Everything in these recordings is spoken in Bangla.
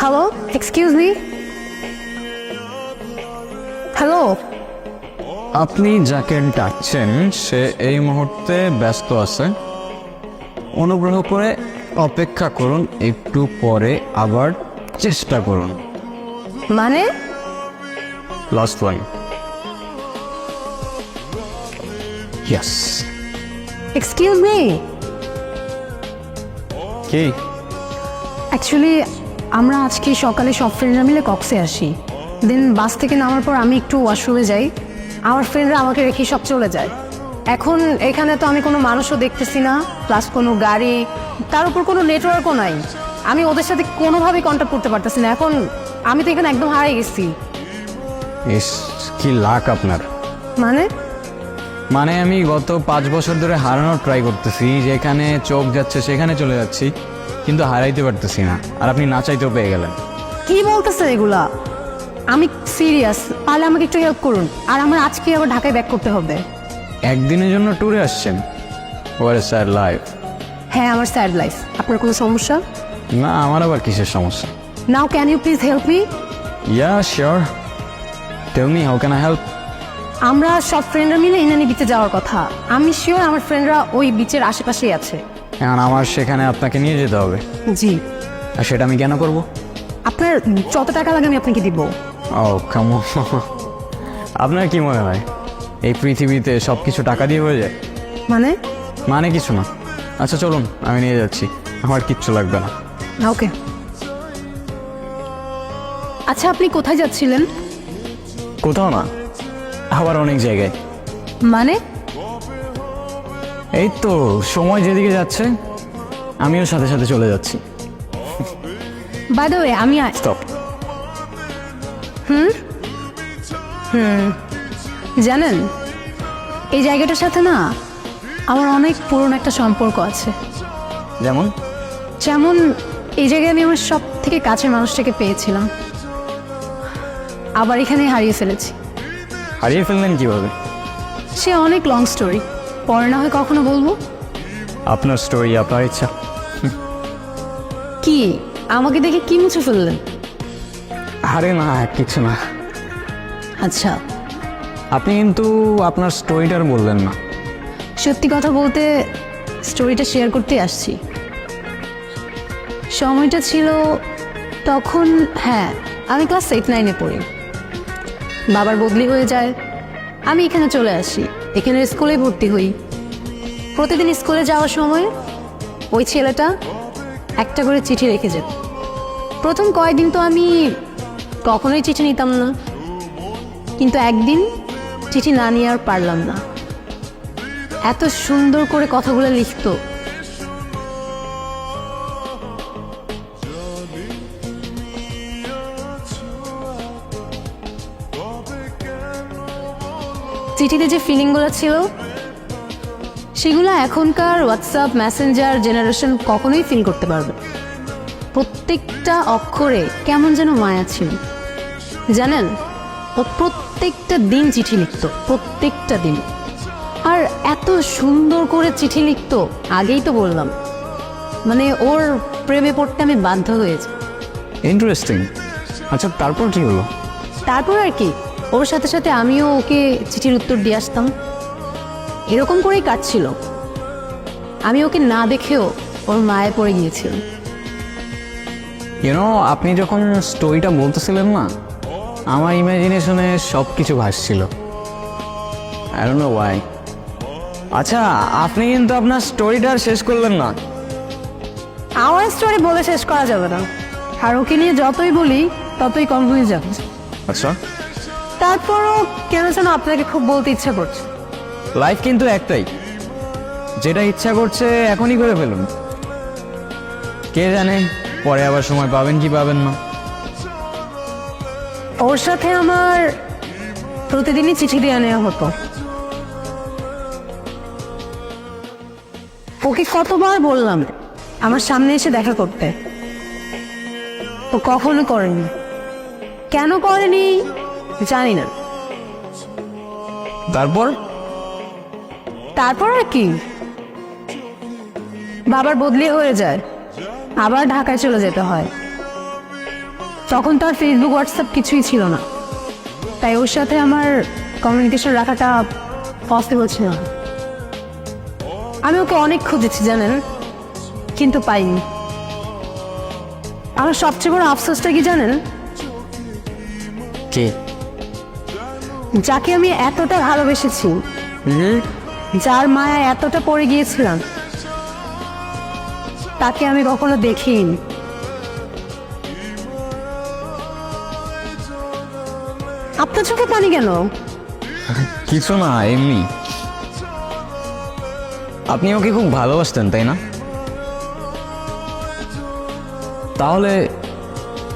Hello, excuse me. হ্যালো। আপনি যাকে ডাকছেন সে এই মুহূর্তে ব্যস্ত আছে, অনুগ্রহ করে অপেক্ষা করুন, একটু পরে আবার চেষ্টা করুন। মানে? Last one. Yes. Excuse me. কি? অ্যাকচুয়ালি আমরা আজকে সকালে সব ফ্রেন্ডরা মিলে কক্সে আসি। দেন বাস থেকে নামার পর আমি একটু ওয়াশরুমে যাই, আমার ফ্রেন্ডরা আমাকে রেখে সব চলে যায়। এখন এখানে তো আমি কোনো মানুষও দেখতেছি না, প্লাস কোনো গাড়ি, তার উপর কোনো নেটওয়ার্কও নাই। আমি ওদের সাথে কোনোভাবেই কন্ট্যাক্ট করতে পারতেছি না। এখন আমি তো এখানে একদম হারিয়ে গেছি। ইস, কি লাক আপনার। মানে? মানে আমি গত 5 বছর ধরে হারানোর ট্রাই করতেছি, যেখানে চোখ যাচ্ছে সেখানে চলে যাচ্ছি, কিন্তু হারাইতে পারতেছি না। আর আপনি না চাইতেও পেয়ে গেলেন। কি বলতেছে এগুলা? আমি সিরিয়াস, তাহলে আমাকে একটু হেল্প করুন। আর আমার আজকে আবার ঢাকায় ব্যাক করতে হবে। একদিনের জন্য ট্যুরে আসছেন? What a sad life. হ্যাঁ, আমার স্যাড লাইফ। আপনার কোনো সমস্যা? না, আমার আবার কিসের সমস্যা? Now can you please help me? Yeah sure, tell me how can I help. আমরা সব ফ্রেন্ডরা মিলে ইনানি বিচে যাওয়ার কথা। আমি শিওর আমার ফ্রেন্ডরা ওই বিচের আশেপাশেই আছে। এখন আমার সেখানে আপনাকে নিয়ে যেতে হবে। জি। আর সেটা আমি কেন করব? আপনার যত টাকা লাগে আমি আপনাকে দিব। ও কাম অন। আপনার কি মনে হয় এই পৃথিবীতে সব কিছু টাকা দিয়ে হয়ে যায়? মানে? মানে কিছু না। আচ্ছা চলুন, আমি নিয়ে যাচ্ছি, আমার কিচ্ছু লাগবে না। ওকে। আচ্ছা, আপনি কোথায় যাচ্ছিলেন? কোথাও না, আবার অনেক জায়গায়। মানে? এই তো সময় যেদিকে যাচ্ছে আমিও সাথে সাথে চলে যাচ্ছি। বাই দ্য ওয়ে, আমি স্টপ। জানেন এই জায়গাটার সাথে না আমার অনেক পুরনো একটা সম্পর্ক আছে। যেমন? যেমন এই জায়গায় আমি আমার সব থেকে কাছের মানুষটাকে পেয়েছিলাম, আবার এখানে হারিয়ে ফেলেছি। হারিয়ে ফেললেন কিভাবে? সে অনেক লং স্টোরি, পরে না হয় কখনো বলবো। আপনার স্টোরি, আপনার ইচ্ছা। কি আমাকে দেখে কি মুছে ফেললেন? আরে না, কিছু না। আচ্ছা, আপনি কিন্তু আপনার স্টোরিটার বললেন না। সত্যি কথা বলতে স্টোরিটা শেয়ার করতে আসছি। সময়টা ছিল তখন, হ্যাঁ, আমি ক্লাস 8-9-এ পড়ি। বাবার বদলি হয়ে যায়, আমি এখানে চলে আসি, এখানে স্কুলে ভর্তি হই। প্রতিদিন স্কুলে যাওয়ার সময় ওই ছেলেটা একটা করে চিঠি রেখে যেত। প্রথম কয়েকদিন তো আমি কখনোই চিঠি নিতাম না, কিন্তু একদিন চিঠি না নিয়ে আর পারলাম না। এত সুন্দর করে কথাগুলো লিখতো। চিঠিতে যে ফিলিংগুলো ছিল সেগুলো এখনকার হোয়াটসঅ্যাপ মেসেঞ্জার জেনারেশন কখনোই ফিল করতে পারবে। প্রত্যেকটা অক্ষরে কেমন যেন মায়া ছিল। জানেন, ও প্রত্যেকটা দিন চিঠি লিখতো, প্রত্যেকটা দিন। আর এত সুন্দর করে চিঠি লিখতো, আগেই তো বললাম, মানে ওর প্রেমে পড়তে আমি বাধ্য হয়েছি। ইন্টারেস্টিং। আচ্ছা তারপর কি হলো? তারপর আর কি, ওর সাথে সাথে আমিও ওকে চিঠির উত্তর দিয়ে আসতাম। এরকম করেই কাটছিল। আমি ওকে না দেখেও ওর মায়ে পড়ে গিয়েছিল। ইউনো, আপনি যখন স্টোরিটা বলতেছিলেন না, আমার ইমাজিনেশনে সব কিছু ভাসছিল। I don't know why. আচ্ছা, আপনি কিন্তু আপনার স্টোরিটা শেষ করলেন না। আমার স্টোরি বলে শেষ করা যাবে না, আর ওকে নিয়ে যতই বলি ততই কম হয়ে যাবে। আচ্ছা, তারপরও কেন যেন আপনাকে খুব বলতে ইচ্ছা করছে। লাইফ কিন্তু একটাই, যেটা ইচ্ছা করছে এখনই করে ফেলুন। কে জানে পরে আবার সময় পাবেন কি পাবেন না। ওর সাথে আমার প্রতিদিনই চিঠি দিয়ে নেওয়া হতো। ওকে কতবার বললাম আমার সামনে এসে দেখা করতে, ও কখনো করেনি। কেন করেনি জানি না। তারপর তারপর আর কি, বাবার বদলি হয়ে যায়, আবার ঢাকায় চলে যেতে হয়। তখন তো আর ফেসবুক হোয়াটসঅ্যাপ কিছুই ছিল না, তাই ওর সাথে আমার কমিউনিকেশন রাখাটা পসিবল ছিল না। আমি ওকে অনেক খুঁজেছি জানেন, কিন্তু পাইনি। আমার সবচেয়ে বড় আফসোসটা কি জানেন? কে? যাকে আমি এতটা ভালোবেসেছি, যার মায়া এতটা পড়ে গিয়েছিলাম, তাকে আমি কখনো দেখিনি। আপনার চোখে পানি কেন? কিছু না, এমনি। আপনি ওকে খুব ভালোবাসতেন তাই না? তাহলে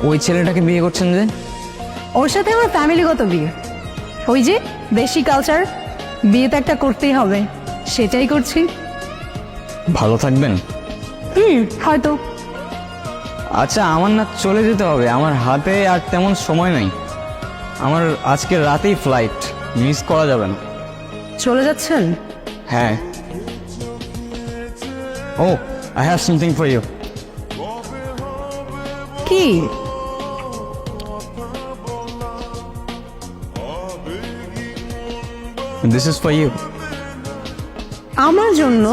ওই ছেলেটাকে বিয়ে করছেন যে? ওর সাথে আমার ফ্যামিলিগত বিয়ে, ওই যে দেশি কালচার, বিয়ে তো একটা করতেই হবে, সেটাই করছি। ভালো থাকবেন? হয়তো। আচ্ছা, আমার না চলে যেতে হবে, আমার হাতে আর তেমন সময় নাই। আমার আজকে রাতেই ফ্লাইট, মিস করা যাবে না। চলে যাচ্ছেন? হ্যাঁ। ও, I have something for you. কি? This is for you. আমার জন্য?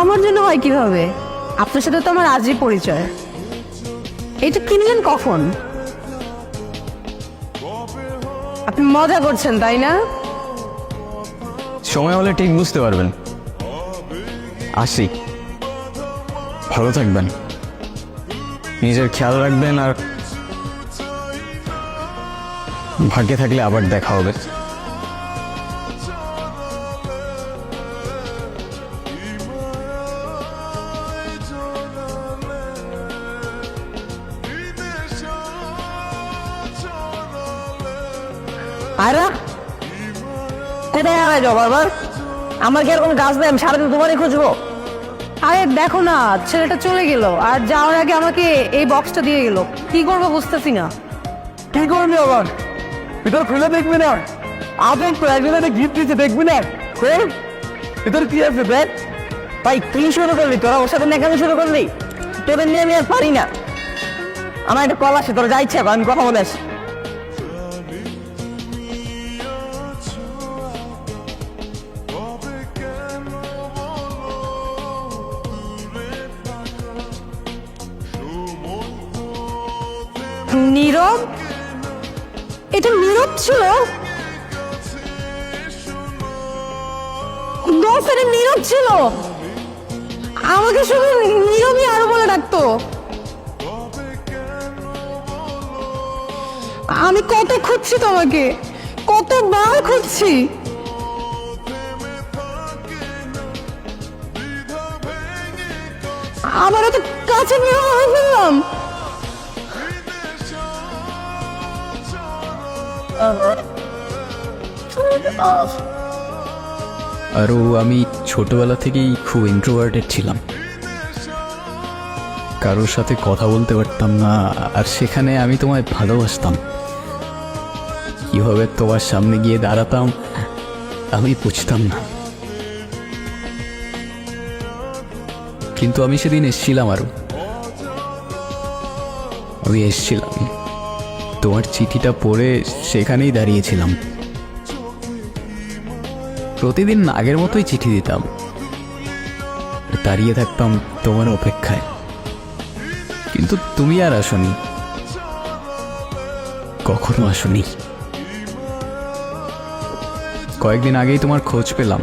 আমার জন্য হয় কিভাবে? আপনার সাথে তো আমার আজই পরিচয়। এটা কিনলেন কখন? আপনি মজা করছেন তাই না? সময় হলে ঠিক বুঝতে পারবেন। আসি, ভালো থাকবেন, নিজের খেয়াল রাখবেন, আর ভাগ্যে থাকলে আবার দেখা হবে। আয়রা, কোথায় হারাই যাও বারবার? আমার কি আর কোনো কাজ নেই? আমি সারাদিন তোমারই খুঁজবো। আরে দেখো না, ছেলেটা চলে গেল, আর যাওয়ার আগে আমাকে এই বক্সটা দিয়ে গেল। কি করবো বুঝতেছি না। কি করবি আবার? ভিতর খুলে দেখবি না? আদম তো একজনের গিফট দিতে দেখবি না? খোল, ভিতর কি আছে দেখ। ভাই তুই শুরু করলি, তোরা ওর সাথে নেকামি শুরু করলি। তোদের নিয়ে আমি আর পারি না। আমার একটা কল আসে, তোরা যা ইচ্ছা কর, আমি কথা বলে আসি। নীরব? এটা নীরব ছিল? দোস্ত, নীরব ছিল। আমাকে শুধু নীরবই আরো বলে ডাকতো। আমি কত খুঁজছি তোমাকে, কতবার খুঁজছি। আবার এত কাছে নিয়ে ফেললাম। আরও আমি ছোটবেলা থেকেই খুব ইন্ট্রোভার্টেড ছিলাম, কারোর সাথে কথা বলতে পারতাম না, আর সেখানে আমি তোমায় ভালোবাসতাম। কীভাবে তোমার সামনে গিয়ে দাঁড়াতাম আমি বুঝতাম না, কিন্তু আমি সেদিন এসেছিলাম। আমি এসেছিলাম, তোমার চিঠিটা পড়ে সেখানেই দাঁড়িয়েছিলাম। প্রতিদিন আগের মতোই চিঠি দিতাম, দাঁড়িয়ে থাকতাম তোমার অপেক্ষায়, কিন্তু তুমি আর আসনি, কখনো আসনি। কয়েকদিন আগেই তোমার খোঁজ পেলাম,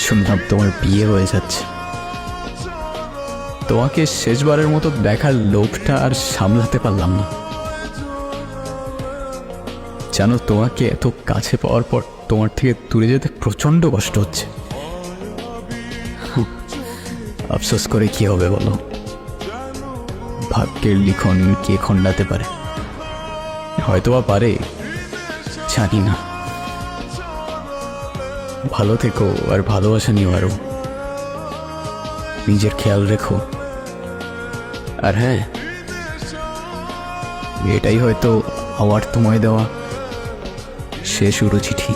শুনলাম তোমার বিয়ে হয়ে যাচ্ছে। তোমাকে শেষবারের মতো দেখার লোভটা আর সামলাতে পারলাম না। জানো, তোমাকে এত কাছে পাওয়ার পর তোমার থেকে দূরে যেতে প্রচন্ড কষ্ট হচ্ছে। আফসোস করে কি হবে বলো? ভাগ্যের লিখন কে খণ্ডাতে পারে? হয়তোবা পারে, জানি না। ভালো থেকো, আর ভালোবাসা নিও আরো। নিজের খেয়াল রেখো। আর হ্যাঁ, এটাই হয়তো আমার তোমায় দেওয়া শেষ উড়ো চিঠি।